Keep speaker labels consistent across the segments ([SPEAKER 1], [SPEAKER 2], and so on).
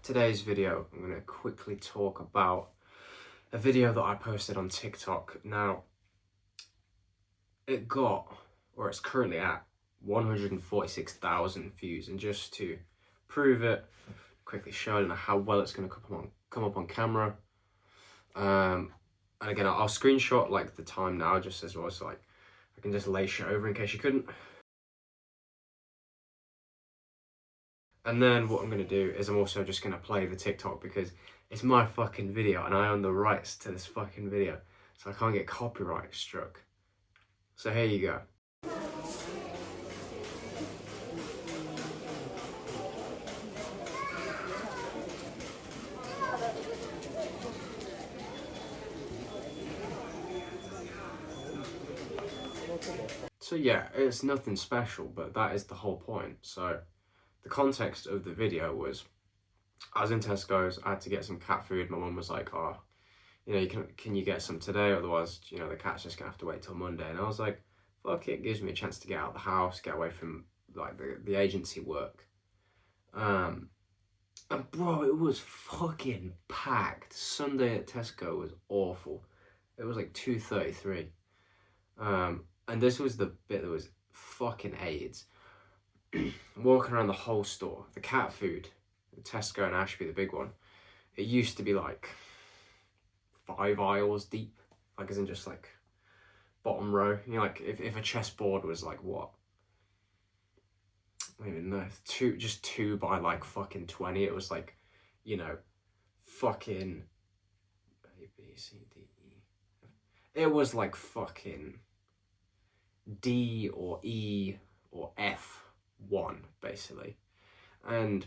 [SPEAKER 1] today's video, I'm going to quickly talk about a video that I posted on TikTok. Now, it got, or it's currently at, 146,000 views, and just to prove it, quickly show you how well it's going to come up on camera. And again, I'll screenshot like the time now just as well, so like I can just lay shit over in case you couldn't. And then what I'm going to do is I'm also just going to play the TikTok because it's my fucking video and I own the rights to this fucking video, so I can't get copyright struck. So here you go. So yeah, it's nothing special, but that is the whole point. So the context of the video was, I was in Tesco's, I had to get some cat food. My mum was like, oh, you know, can you get some today? Otherwise, you know, the cat's just gonna have to wait till Monday. And I was like, fuck it, gives me a chance to get out of the house, get away from like the agency work. And bro, it was fucking packed. Sunday at Tesco was awful. It was like 2:33. And this was the bit that was fucking AIDS. Walking around the whole store, the cat food, Tesco and Ashby, the big one, it used to be like 5 aisles deep, like as in just like bottom row. You know, like if a chessboard was like what? I don't even know, just two by like fucking 20. It was like, you know, fucking A, B, C, D, E. It was like fucking D or E or F1 basically. And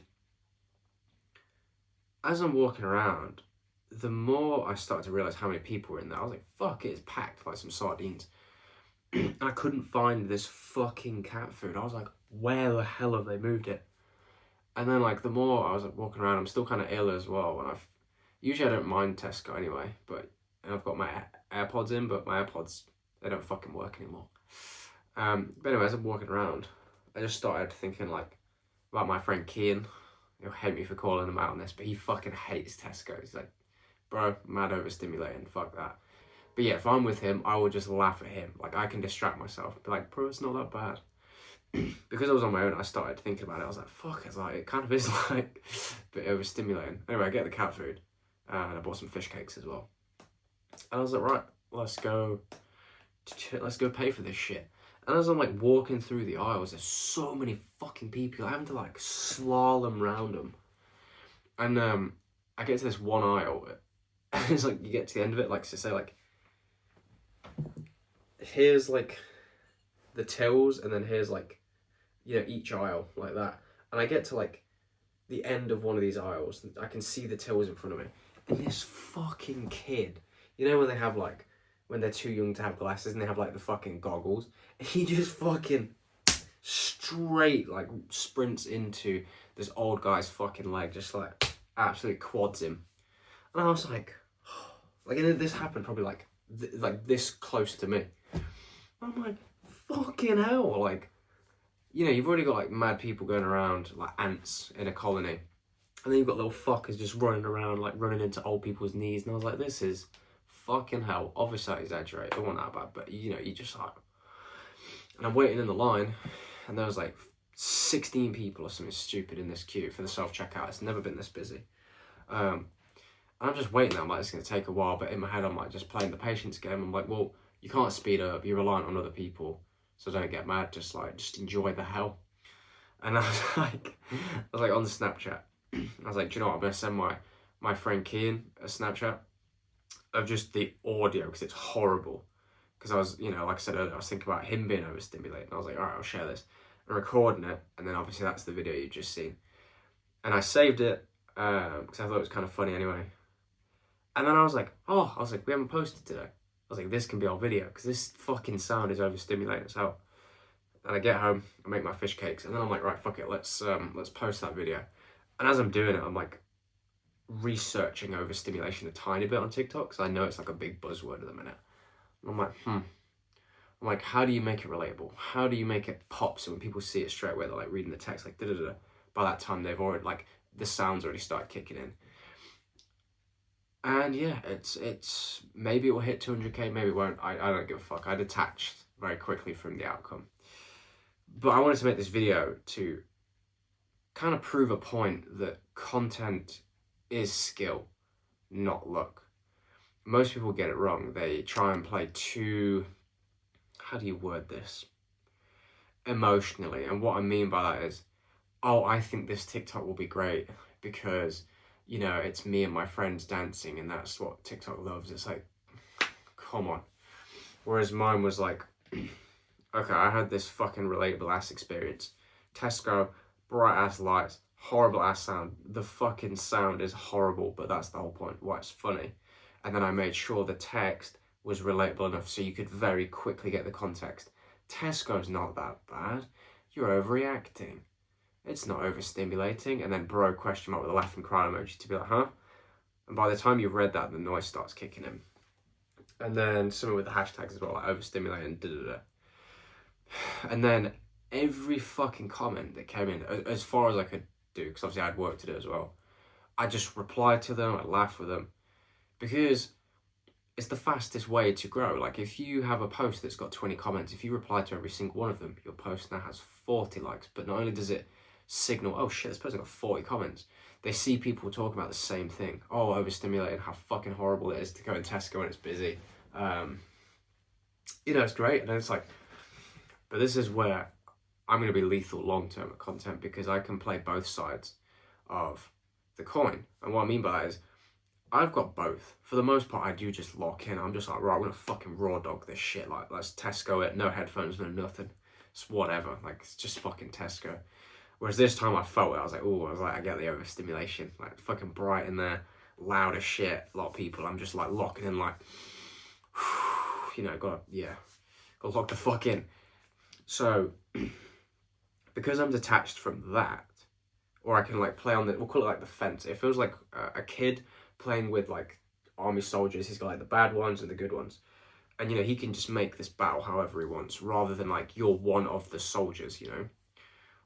[SPEAKER 1] as I'm walking around, the more I started to realize how many people were in there, I was like, fuck, it's packed like some sardines. And I couldn't find this fucking cat food. I was like, where the hell have they moved it? And then like the more I was like walking around, I'm still kind of ill as well. And usually I don't mind Tesco anyway, but I've got my AirPods in, but my AirPods, they don't fucking work anymore. But anyway, as I'm walking around, I just started thinking like about my friend Kian. He'll hate me for calling him out on this, but he fucking hates Tesco. He's like, bro, mad overstimulating, fuck that. But yeah, if I'm with him, I will just laugh at him. Like, I can distract myself. Be like, bro, it's not that bad. Because I was on my own, I started thinking about it. I was like, fuck, it's like, it kind of is like a bit overstimulating. Anyway, I get the cat food, and I bought some fish cakes as well. And I was like, right, let's go pay for this shit. And as I'm like walking through the aisles, there's so many fucking people. I'm having to like slalom around them. And I get to this one aisle, and it's like you get to the end of it, like to say like, here's like the tills, and then here's like, you know, each aisle like that. And I get to like the end of one of these aisles, and I can see the tills in front of me. And this fucking kid, you know when they have like, when they're too young to have glasses and they have like the fucking goggles, he just fucking straight like sprints into this old guy's fucking leg, just like absolutely quads him. And I was like, and this happened probably like this close to me. I'm like, fucking hell, like, you know, you've already got like mad people going around like ants in a colony, and then you've got little fuckers just running around like running into old people's knees. And I was like, this is fucking hell. Obviously I exaggerate, it wasn't that bad, but you know, you just like, and I'm waiting in the line, and there was like 16 people or something stupid in this queue for the self-checkout. It's never been this busy. I'm just waiting there. I'm like, it's going to take a while, but in my head I'm like just playing the patience game. I'm like, well, you can't speed up, you're reliant on other people, so don't get mad, just enjoy the hell. And I was like on the Snapchat, I was like, do you know what, I'm going to send my friend Kian a Snapchat of just the audio, because it's horrible. Because I was, you know, like I said earlier, I was thinking about him being overstimulated, and I was like, all right, I'll share this. I'm recording it, and then obviously that's the video you've just seen. And I saved it, because I thought it was kind of funny anyway. And then I was like, we haven't posted today. I was like, this can be our video, because this fucking sound is overstimulating as hell. And I get home, I make my fish cakes, and then I'm like, right, fuck it, let's post that video. And as I'm doing it, I'm like researching overstimulation a tiny bit on TikTok, because I know it's like a big buzzword at the minute. And I'm like, how do you make it relatable? How do you make it pop so when people see it straight away, they're like reading the text, like da da da. By that time, they've already like the sounds already start kicking in. And yeah, it's maybe it will hit 200k, maybe it won't. I don't give a fuck. I detached very quickly from the outcome. But I wanted to make this video to kind of prove a point that content is skill, not luck. Most people get it wrong. They try and play too, how do you word this? Emotionally. And what I mean by that is, oh, I think this TikTok will be great because, you know, it's me and my friends dancing and that's what TikTok loves. It's like, come on. Whereas mine was like, okay, I had this fucking relatable ass experience. Tesco, bright ass lights, horrible ass sound. The fucking sound is horrible, but that's the whole point, why it's funny. And then I made sure the text was relatable enough so you could very quickly get the context. Tesco's not that bad. You're overreacting. It's not overstimulating. And then bro question mark with a laughing cry emoji to be like, huh? And by the time you've read that, the noise starts kicking in. And then something with the hashtags as well, like overstimulate and da-da-da. And then every fucking comment that came in, as far as I could do, because obviously I had work to do as well, I just replied to them, I laughed with them, because it's the fastest way to grow. Like if you have a post that's got 20 comments, if you reply to every single one of them, your post now has 40 likes. But not only does it signal, oh shit, this person got 40 comments, they see people talking about the same thing. Oh, overstimulated, how fucking horrible it is to go in Tesco when it's busy. You know, it's great. And then it's like, but this is where I'm going to be lethal long-term at content, because I can play both sides of the coin. And what I mean by that is, I've got both. For the most part, I do just lock in. I'm just like, right, I'm going to fucking raw dog this shit. Like, let's Tesco it, no headphones, no nothing. It's whatever. Like, it's just fucking Tesco. Whereas this time I felt it. I was like, I get the overstimulation. Like, fucking bright in there, loud as shit. A lot of people. I'm just like locking in, like, you know, gotta lock the fuck in. So, because I'm detached from that, or I can like play on the, we'll call it like the fence. It feels like a kid playing with like army soldiers. He's got like the bad ones and the good ones. And, you know, he can just make this battle however he wants, rather than like you're one of the soldiers, you know,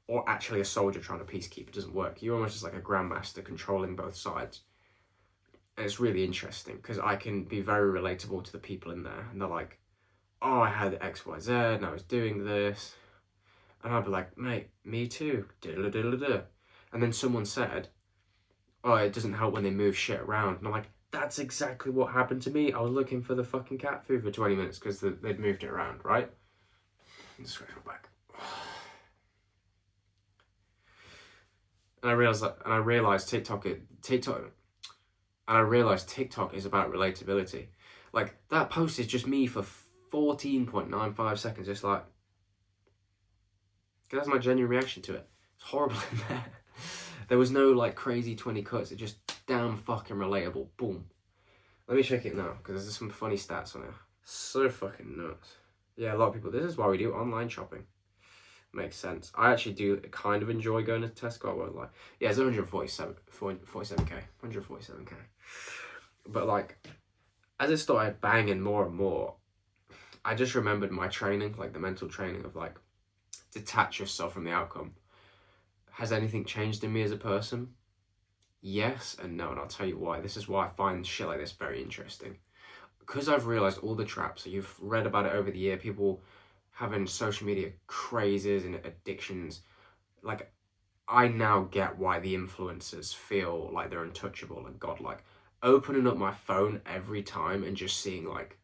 [SPEAKER 1] or actually a soldier trying to peacekeep. It doesn't work. You're almost just like a grandmaster controlling both sides. And it's really interesting because I can be very relatable to the people in there. And they're like, oh, I had X, Y, Z, and I was doing this. And I'd be like, mate, me too. Diddle-a-diddle-a-diddle. And then someone said, oh, it doesn't help when they move shit around. And I'm like, that's exactly what happened to me. I was looking for the fucking cat food for 20 minutes because they'd moved it around, right? Just scratch my back. And I realized TikTok is about relatability. Like, that post is just me for 14.95 seconds, just like, that's my genuine reaction to it. It's horrible in there. There was no like crazy 20 cuts. It just damn fucking relatable. Boom. Let me check it now, because there's some funny stats on it. So fucking nuts. Yeah, a lot of people, this is why we do online shopping. Makes sense. I actually do kind of enjoy going to Tesco, I won't lie. Yeah, it's 147k. But like, as it started banging more and more, I just remembered my training, like the mental training of like, detach yourself from the outcome. Has anything changed in me as a person? Yes and no, and I'll tell you why. This is why I find shit like this very interesting. Because I've realised all the traps, so you've read about it over the year, people having social media crazes and addictions. Like, I now get why the influencers feel like they're untouchable and godlike. Opening up my phone every time and just seeing like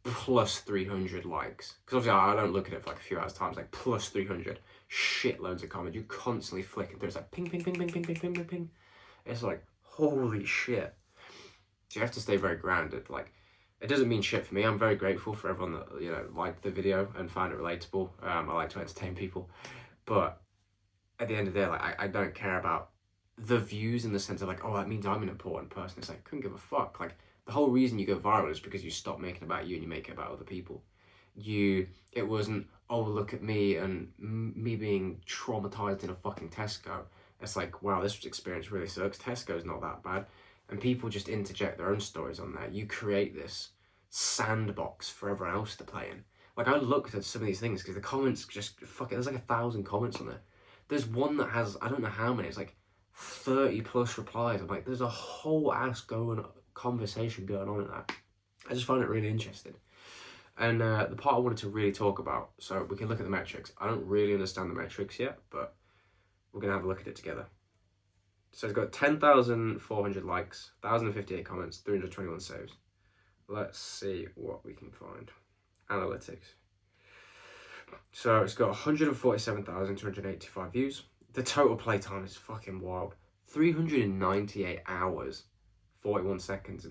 [SPEAKER 1] plus 300 likes. Because obviously I don't look at it for like a few hours times, like plus 300. Shitloads of comments. You constantly flicking through. It's like ping, ping, ping, ping, ping, ping, ping, ping, ping. It's like, holy shit. So you have to stay very grounded. Like, it doesn't mean shit for me. I'm very grateful for everyone that, you know, liked the video and found it relatable. I like to entertain people. But at the end of the day, like, I don't care about the views in the sense of like, oh, that means I'm an important person. It's like, couldn't give a fuck. Like, the whole reason you go viral is because you stop making it about you and you make it about other people. It wasn't, oh, look at me and me being traumatized in a fucking Tesco. It's like, wow, this experience really sucks. Tesco's not that bad. And people just interject their own stories on there. You create this sandbox for everyone else to play in. Like, I looked at some of these things because the comments just, fuck it, there's like 1,000 comments on there. There's one that has, I don't know how many, it's like 30 plus replies. I'm like, there's a whole ass conversation going on in that. I just find it really interesting. And the part I wanted to really talk about, so we can look at the metrics. I don't really understand the metrics yet, but we're going to have a look at it together. So it's got 10,400 likes, 1,058 comments, 321 saves. Let's see what we can find. Analytics. So it's got 147,285 views. The total playtime is fucking wild. 398 hours, 41 seconds,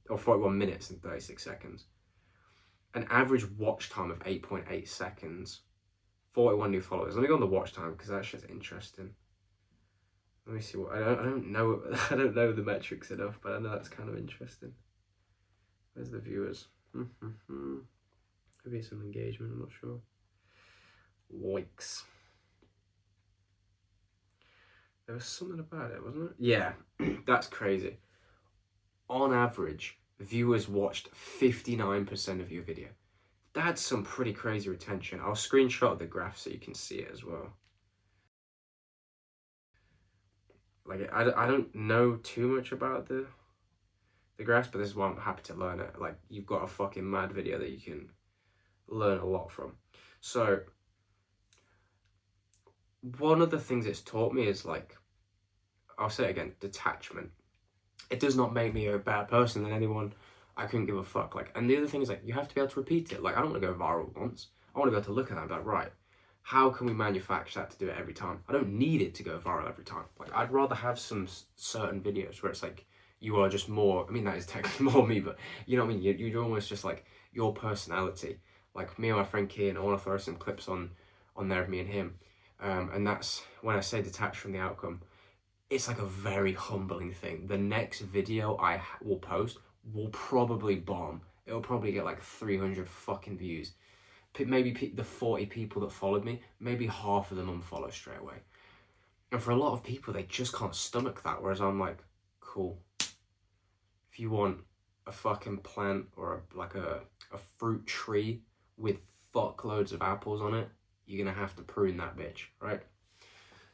[SPEAKER 1] or 41 minutes and 36 seconds. An average watch time of 8.8 seconds. 41 new followers. Let me go on the watch time because that's just interesting. Let me see what I don't know. I don't know the metrics enough, but I know that's kind of interesting. Where's the viewers? Maybe some engagement. I'm not sure. Likes. There was something about it, wasn't it? Yeah, that's crazy. On average, viewers watched 59% of your video. That's some pretty crazy retention. I'll screenshot the graph so you can see it as well. Like, I don't know too much about the graphs, but this is why I'm happy to learn it. Like, you've got a fucking mad video that you can learn a lot from. So, one of the things it's taught me is, like, I'll say it again, detachment. It does not make me a bad person than anyone. I couldn't give a fuck. Like, and the other thing is, like, you have to be able to repeat it. Like, I don't want to go viral once. I want to be able to look at that and be like, right, how can we manufacture that to do it every time? I don't need it to go viral every time. Like, I'd rather have some certain videos where it's like, you are just more, I mean, that is technically more me, but you know what I mean? You're almost just like your personality. Like me and my friend Kian, I want to throw some clips on there of me and him. And that's when I say detach from the outcome. It's like a very humbling thing. The next video I will post will probably bomb. It'll probably get like 300 fucking views. Maybe the 40 people that followed me, maybe half of them unfollow straight away. And for a lot of people, they just can't stomach that. Whereas I'm like, cool. If you want a fucking plant or a fruit tree with fuckloads of apples on it, you're gonna have to prune that bitch, right?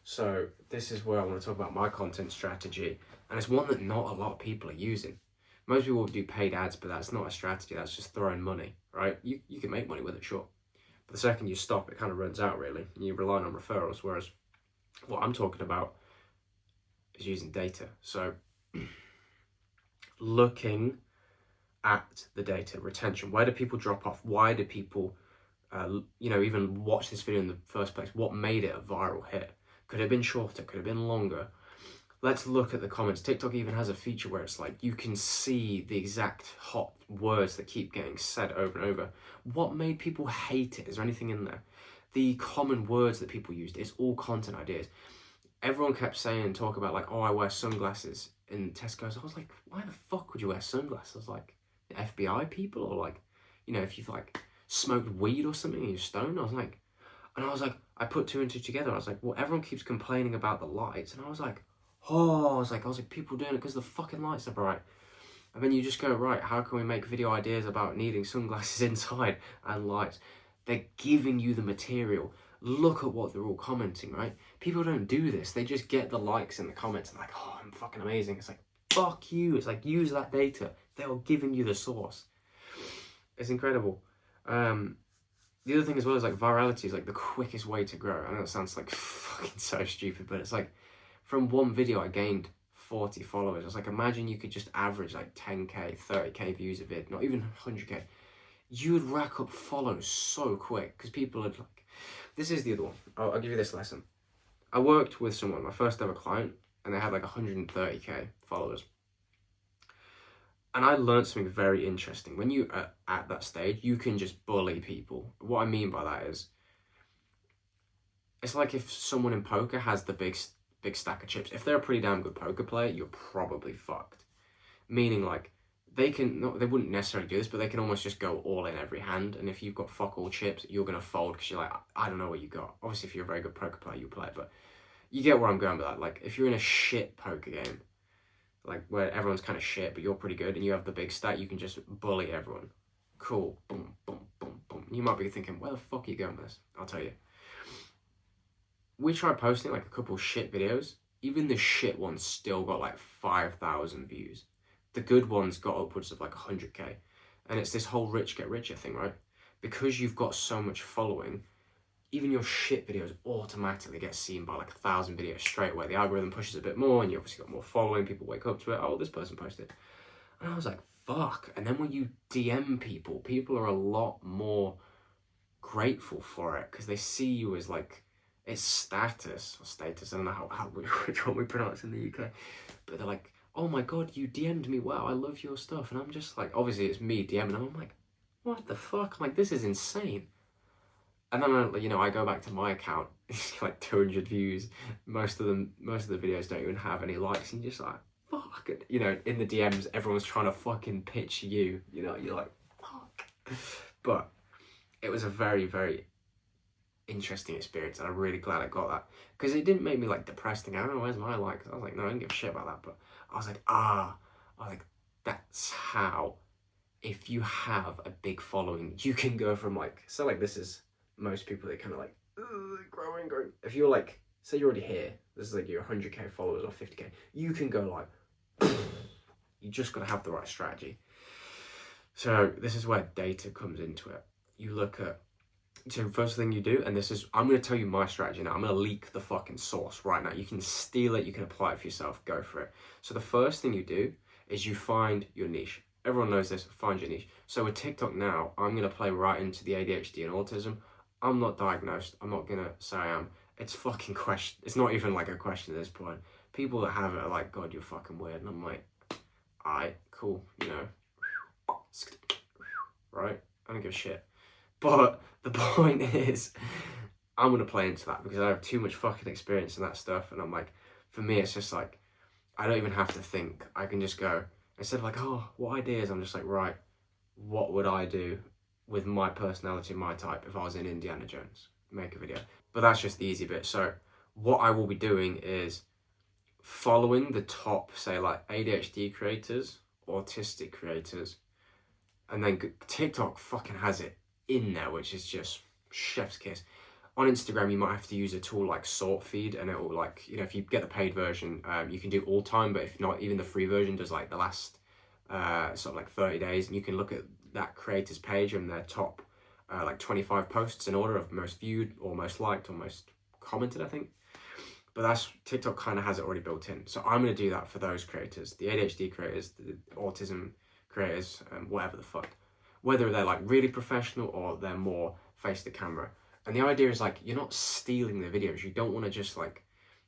[SPEAKER 1] So this is where I want to talk about my content strategy, and it's one that not a lot of people are using. Most people do paid ads, but that's not a strategy. That's just throwing money, right? You can make money with it, sure. But the second you stop, it kind of runs out, really. And you're relying on referrals, whereas what I'm talking about is using data. So looking at the data, retention. Where do people drop off? Why do people, even watch this video in the first place? What made it a viral hit? Could it have been shorter? Could it have been longer? Let's look at the comments. TikTok even has a feature where it's like you can see the exact hot words that keep getting said over and over. What made people hate it? Is there anything in there? The common words that people used, it's all content ideas. Everyone kept saying and talk about like, oh, I wear sunglasses in Tesco. So I was like, why the fuck would you wear sunglasses? Like the FBI people, or like, if you've like smoked weed or something and you're stoned. I was like, I put two and two together. I was like, well, everyone keeps complaining about the lights, and I was like, people doing it because the fucking lights are bright. And then you just go, right, how can we make video ideas about needing sunglasses inside and lights? They're giving you the material. Look at what they're all commenting, right? People don't do this. They just get the likes in the comments and like, oh, I'm fucking amazing. It's like, fuck you. It's like, use that data. They're giving you the source. It's incredible. The other thing as well is like virality is like the quickest way to grow. I know it sounds like fucking so stupid, but it's like from one video I gained 40 followers. I was like, imagine you could just average like 10k, 30k views of it, not even 100k. You would rack up follows so quick because people are like, this is the other one. I'll give you this lesson. I worked with someone, my first ever client, and they had like 130k followers. And I learned something very interesting. When you are at that stage, you can just bully people. What I mean by that is, it's like if someone in poker has the big stack of chips. If they're a pretty damn good poker player, you're probably fucked. Meaning like, they wouldn't necessarily do this, but they can almost just go all in every hand. And if you've got fuck all chips, you're going to fold because you're like, I don't know what you got. Obviously, if you're a very good poker player, you play it. But you get where I'm going with that. Like, if you're in a shit poker game, like where everyone's kind of shit, but you're pretty good and you have the big stack, you can just bully everyone. Cool. Boom, boom, boom, boom. You might be thinking, where the fuck are you going with this? I'll tell you. We tried posting like a couple shit videos even the shit ones still got like 5,000 views. The good ones got upwards of like 100k. And it's this whole rich get richer thing, right? Because you've got so much following, even your shit videos automatically get seen by like 1,000 videos straight away. The algorithm pushes a bit more and you obviously got more following. People wake up to it. Oh, this person posted. And I was like, fuck. And then when you DM people, people are a lot more grateful for it because they see you as like, it's status. I don't know which one we pronounce in the UK. But they're like, oh my God, you DM'd me. Wow, I love your stuff. And I'm just like, obviously it's me DMing them. I'm like, what the fuck? I'm like, this is insane. And then I go back to my account. It's like 200 views. Most of the videos don't even have any likes. And you're just like, fuck. In the DMs, everyone's trying to fucking pitch you. You're like, fuck. But it was a very, very interesting experience, and I'm really glad I got that because it didn't make me like depressed and go, oh, where's my likes? I was like, no, I don't give a shit about that. But I was like, that's how, if you have a big following, you can go from like, so like this is most people, they kind of like growing. If you're like, say you're already here, this is like your 100k followers or 50k, you can go like, you just got to have the right strategy. So this is where data comes into it. You look at, so first thing you do, and this is, I'm going to tell you my strategy now. I'm going to leak the fucking source right now. You can steal it, you can apply it for yourself, go for it. So the first thing you do is you find your niche. Everyone knows this, find your niche. So with TikTok now, I'm going to play right into the ADHD and autism. I'm not diagnosed. I'm not going to say I am. It's fucking question. It's not even like a question at this point. People that have it are like, God, you're fucking weird. And I'm like, alright, cool, right? I don't give a shit. But the point is, I'm going to play into that because I have too much fucking experience in that stuff. And I'm like, for me, it's just like, I don't even have to think. I can just go, instead of like, oh, what ideas? I'm just like, right, what would I do with my personality, my type, if I was in Indiana Jones? Make a video. But that's just the easy bit. So what I will be doing is following the top, say like ADHD creators, autistic creators, and then TikTok fucking has it in there, which is just chef's kiss. On Instagram, you might have to use a tool like Sort Feed, and it will like, if you get the paid version, you can do all time, but if not, even the free version does like the last sort of like 30 days, and you can look at that creator's page and their top like 25 posts in order of most viewed or most liked or most commented, I think. But that's, TikTok kind of has it already built in. So I'm going to do that for those creators, the ADHD creators, the autism creators, whatever the fuck. Whether they're like really professional or they're more face to camera. And the idea is like, you're not stealing the videos. You don't want to just like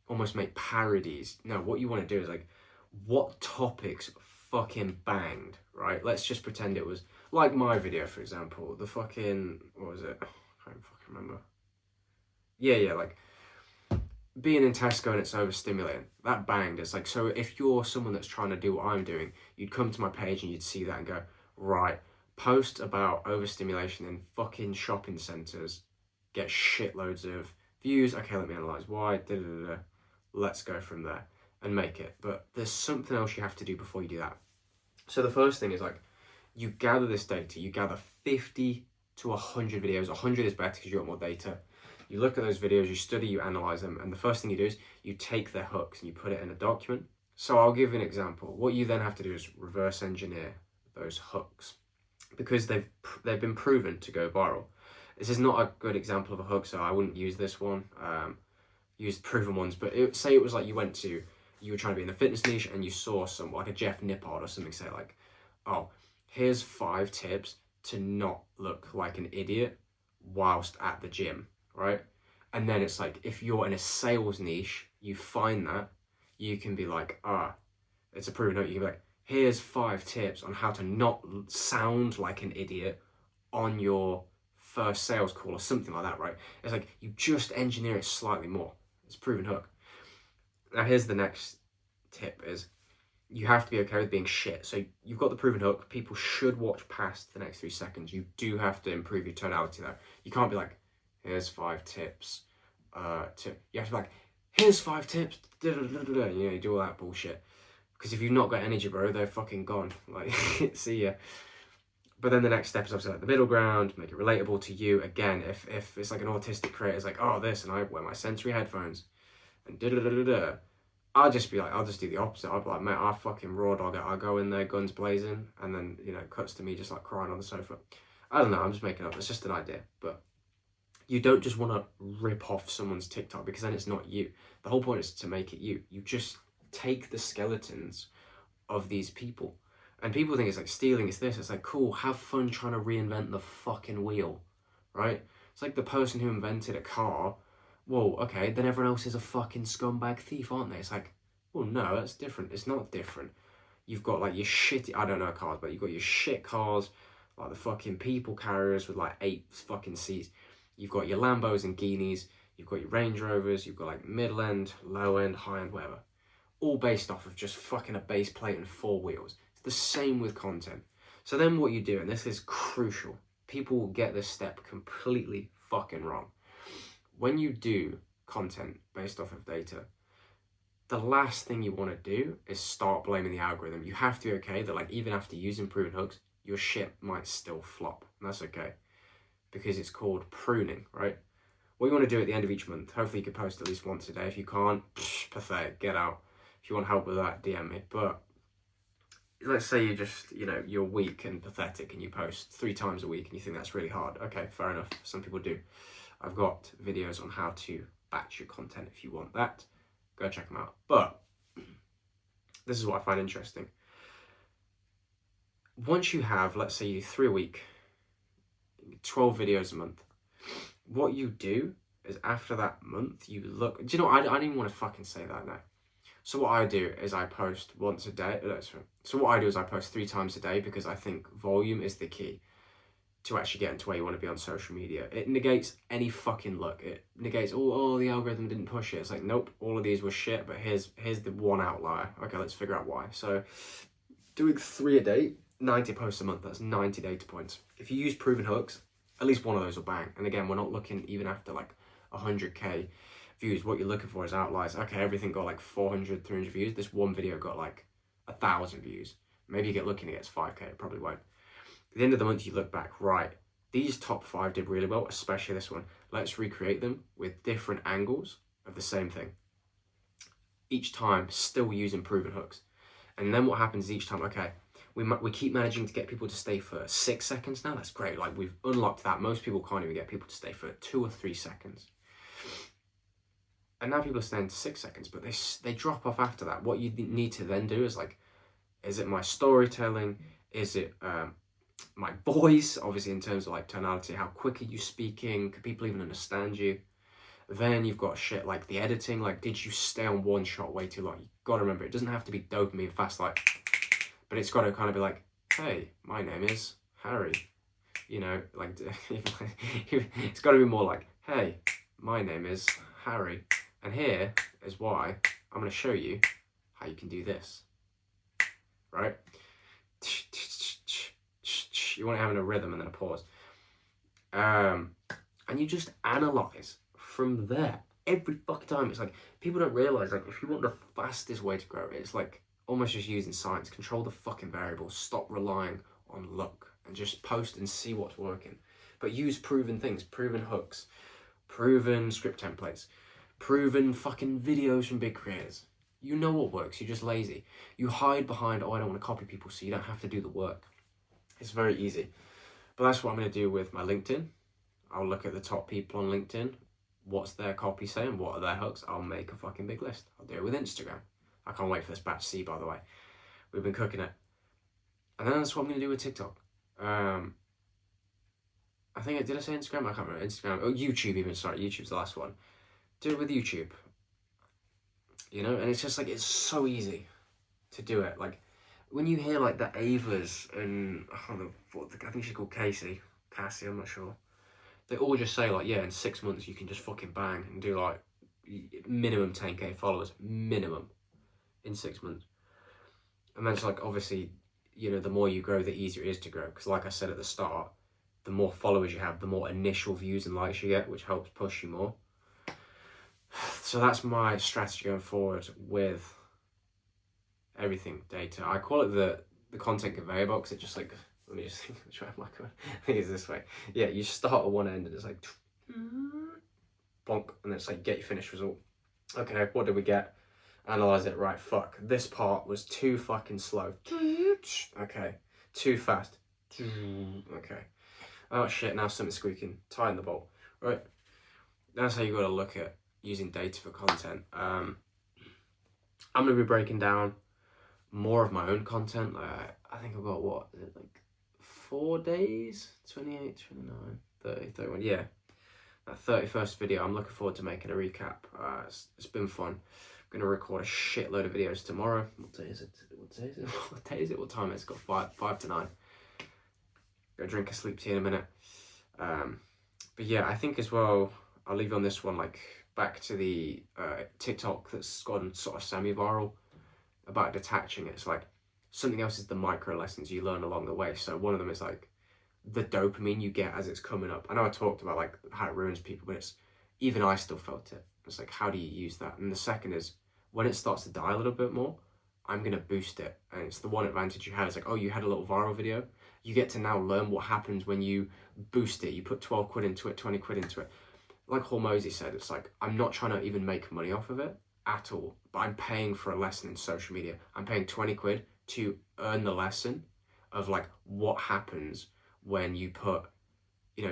[SPEAKER 1] almost make parodies. No, what you want to do is like, what topics fucking banged, right? Let's just pretend it was like my video, for example. The fucking, what was it? I can't fucking remember. Yeah, like being in Tesco and it's overstimulating. That banged. It's like, so if you're someone that's trying to do what I'm doing, you'd come to my page and you'd see that and go, right, post about overstimulation in fucking shopping centres, get shitloads of views. Okay, let me analyse why. Let's go from there and make it. But there's something else you have to do before you do that. So the first thing is like, you gather this data. You gather 50 to 100 videos. 100 is better because you got more data. You look at those videos, you study, you analyse them, and the first thing you do is you take their hooks and you put it in a document. So I'll give you an example. What you then have to do is reverse engineer those hooks because they've been proven to go viral. This is not a good example of a hook, so I wouldn't use this one. Use proven ones, but say it was like you were trying to be in the fitness niche and you saw some, like a Jeff Nippard or something, say like, oh, here's 5 tips to not look like an idiot whilst at the gym, right? And then it's like, if you're in a sales niche, you find that, you can be like, it's a proven hook. You can be like, here's 5 tips on how to not sound like an idiot on your first sales call or something like that, right? It's like, you just engineer it slightly more. It's a proven hook. Now here's the next tip is, you have to be okay with being shit. So you've got the proven hook. People should watch past the next 3 seconds. You do have to improve your tonality though. You can't be like, here's 5 tips. You have to be like, here's 5 tips. You do all that bullshit. Because if you've not got energy, bro, they're fucking gone. Like, see ya. But then the next step is obviously like the middle ground, make it relatable to you. Again, if it's like an autistic creator, it's like, oh, this, and I wear my sensory headphones, and I'll just do the opposite. I'll be like, mate, I fucking raw dog it. I'll go in there, guns blazing, and then, you know, it cuts to me just like crying on the sofa. I don't know, I'm just making up. It's just an idea. But you don't just want to rip off someone's TikTok, because then it's not you. The whole point is to make it you. You just take the skeletons of these people. And people think it's like stealing, it's this. It's like, cool, have fun trying to reinvent the fucking wheel, right? It's like the person who invented a car. Well, okay, then everyone else is a fucking scumbag thief, aren't they? It's like, well, no, that's different. It's not different. You've got like your shitty, I don't know cars, but you've got your shit cars, like the fucking people carriers with like 8 fucking seats. You've got your Lambos and Guineas. You've got your Range Rovers. You've got like middle end, low end, high end, whatever. All based off of just fucking a base plate and 4 wheels. It's the same with content. So then what you do, and this is crucial, people will get this step completely fucking wrong. When you do content based off of data, the last thing you want to do is start blaming the algorithm. You have to be okay that like even after using proven hooks, your shit might still flop. And that's okay, because it's called pruning, right? What you want to do at the end of each month, hopefully you can post at least once a day. If you can't, pathetic, get out. If you want help with that, DM me. But let's say you just, you know, you're weak and pathetic and you post 3 times a week and you think that's really hard. Okay, fair enough. Some people do. I've got videos on how to batch your content if you want that. Go check them out. But this is what I find interesting. Once you have, let's say you do 3 a week, 12 videos a month, what you do is after that month, you look, do you know, I don't even want to fucking say that now. So what I do is I post once a day. So what I do is I post 3 times a day, because I think volume is the key to actually getting to where you want to be on social media. It negates any fucking luck. It negates, oh, the algorithm didn't push it. It's like, nope, all of these were shit, but here's the one outlier. Okay, let's figure out why. So doing 3 a day, 90 posts a month, that's 90 data points. If you use proven hooks, at least one of those will bang. And again, we're not looking even after like 100k views. What you're looking for is outliers. Okay, everything got like 400, 300 views. This one video got like 1,000 views. Maybe you get lucky and it gets 5k, it probably won't. At the end of the month, you look back, right, these top 5 did really well, especially this one. Let's recreate them with different angles of the same thing. Each time, still using proven hooks. And then what happens each time, okay, we keep managing to get people to stay for 6 seconds now. That's great. Like, we've unlocked that. Most people can't even get people to stay for 2 or 3 seconds. And now people are staying to 6 seconds, but they drop off after that. What you need to then do is like, is it my storytelling? Is it my voice? Obviously, in terms of like tonality, how quick are you speaking? Can people even understand you? Then you've got shit like the editing. Like, did you stay on one shot way too long? You got to remember, it doesn't have to be dopamine fast, like, but it's got to kind of be like, hey, my name is Harry. You know, like, it's got to be more like, hey, my name is Harry, and here is why I'm going to show you how you can do this, right? You want to have a rhythm and then a pause. And you just analyze from there. Every fucking time. It's like, people don't realize, like, if you want the fastest way to grow, it's like almost just using science. Control the fucking variables. Stop relying on luck and just post and see what's working. But use proven things, proven hooks, proven script templates, proven fucking videos from big creators. You know what works. You're just lazy. You hide behind, oh, I don't want to copy people, so you don't have to do the work. It's very easy. But that's what I'm going to do with my LinkedIn. I'll look at the top people on LinkedIn. What's their copy saying? What are their hooks? I'll make a fucking big list. I'll do it with Instagram. I can't wait for this batch C, by the way. We've been cooking it. And then that's what I'm going to do with TikTok. I think, did I say Instagram? I can't remember. Instagram. Oh, YouTube even. Sorry, YouTube's the last one. Do it with YouTube. You know, and it's just like, it's so easy to do it. Like, when you hear like the Avas and, I think she's called Cassie, I'm not sure. They all just say like, yeah, in 6 months you can just fucking bang and do like minimum 10k followers, minimum, in 6 months. And then it's like, obviously, you know, the more you grow, the easier it is to grow. Because like I said at the start, the more followers you have, the more initial views and likes you get, which helps push you more. So that's my strategy going forward with everything data. I call it the content conveyor belt, because it just like, let me just try my I think it's this way. Yeah, you start at one end and it's like bonk, and then it's like get your finished result. Okay, what did we get? analyze it. Right, fuck, this part was too fucking slow. Okay, too fast. Okay. Oh shit, now something's squeaking. Tighten the bolt. Right. That's how you got to look at using data for content. I'm going to be breaking down more of my own content. I think I've got, what, is it like 4 days? 28, 29, 30, 31. Yeah. That 31st video, I'm looking forward to making a recap. It's been fun. I'm going to record a shitload of videos tomorrow. What day is it? What day is it? What time is it? It's got 5 to 9. Go drink a sleep tea in a minute. But yeah, I think as well, I'll leave you on this one, like back to the TikTok that's gone sort of semi-viral about detaching. It's like something else is the micro lessons you learn along the way. So one of them is like the dopamine you get as it's coming up. I know I talked about like how it ruins people, but it's, even I still felt it. It's like, how do you use that? And the second is when it starts to die a little bit more, I'm going to boost it. And it's the one advantage you have. It's like, oh, you had a little viral video. You get to now learn what happens when you boost it. You put 12 quid into it, 20 quid into it. Like Hormozy said, it's like, I'm not trying to even make money off of it at all, but I'm paying for a lesson in social media. I'm paying 20 quid to earn the lesson of like what happens when you put,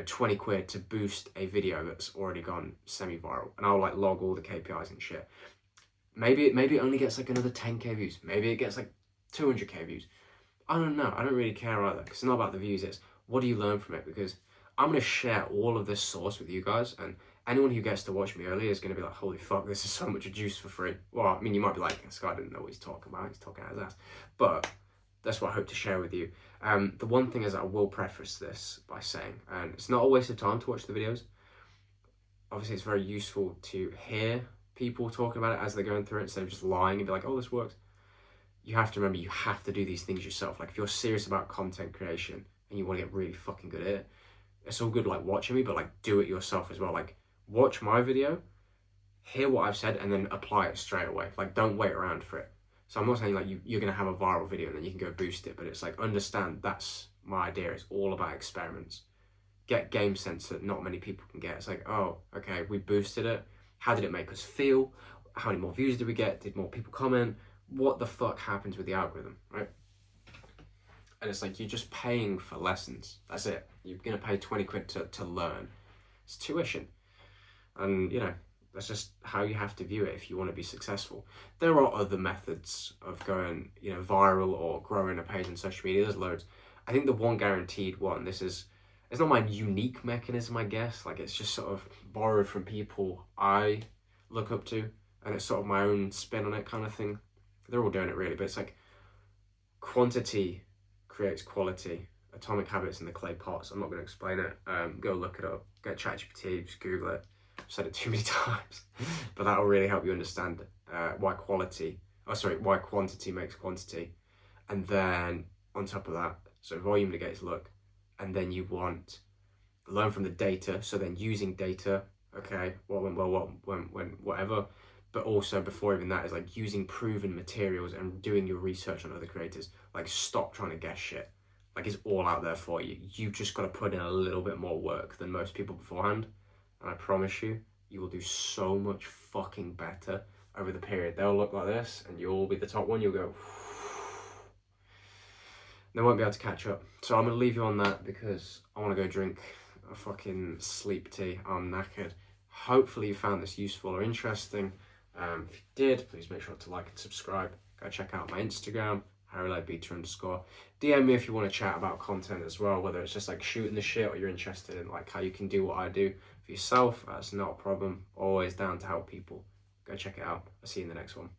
[SPEAKER 1] 20 quid to boost a video that's already gone semi-viral. And I'll like log all the KPIs and shit. Maybe it only gets like another 10k views. Maybe it gets like 200k views. I don't know. I don't really care either. It's not about the views. It's what do you learn from it? Because I'm going to share all of this source with you guys. And anyone who gets to watch me early is going to be like, holy fuck, this is so much juice for free. Well, I mean, you might be like, this guy didn't know what he's talking about. He's talking out his ass. But that's what I hope to share with you. The one thing is I will preface this by saying, and it's not a waste of time to watch the videos. Obviously, it's very useful to hear people talking about it as they're going through it instead of just lying and be like, oh, this works. You have to remember, you have to do these things yourself. Like if you're serious about content creation and you want to get really fucking good at it, it's all good like watching me, but like do it yourself as well. Like watch my video, hear what I've said, and then apply it straight away. Like don't wait around for it. So I'm not saying like you're going to have a viral video and then you can go boost it, but it's like understand that's my idea. It's all about experiments. Get game sense that not many people can get. It's like, oh, okay, we boosted it. How did it make us feel? How many more views did we get? Did more people comment? What the fuck happens with the algorithm, right? And it's like, you're just paying for lessons. That's it. You're going to pay 20 quid to learn. It's tuition. And, that's just how you have to view it if you want to be successful. There are other methods of going, viral or growing a page on social media. There's loads. I think the one guaranteed one, it's not my unique mechanism, I guess. Like, it's just sort of borrowed from people I look up to. And it's sort of my own spin on it kind of thing. They're all doing it really, but it's like quantity creates quality. Atomic Habits in the Clay Pots. I'm not going to explain it. Go look it up. Get ChatGPT, just Google it. I've said it too many times, but that'll really help you understand why quantity makes quantity. And then on top of that, so volume negates look, and then you want learn from the data. So then using data, okay, when whatever. But also before even that is like using proven materials and doing your research on other creators. Like stop trying to guess shit. Like it's all out there for you. You've just got to put in a little bit more work than most people beforehand. And I promise you, you will do so much fucking better over the period. They'll look like this and you'll be the top one. You'll go, they won't be able to catch up. So I'm going to leave you on that because I want to go drink a fucking sleep tea. I'm knackered. Hopefully you found this useful or interesting. If you did, please make sure to like and subscribe. Go check out my Instagram, relatability_. DM me if you want to chat about content as well, whether it's just like shooting the shit or you're interested in like how you can do what I do for yourself. That's not a problem. Always down to help people. Go check it out. I'll see you in the next one.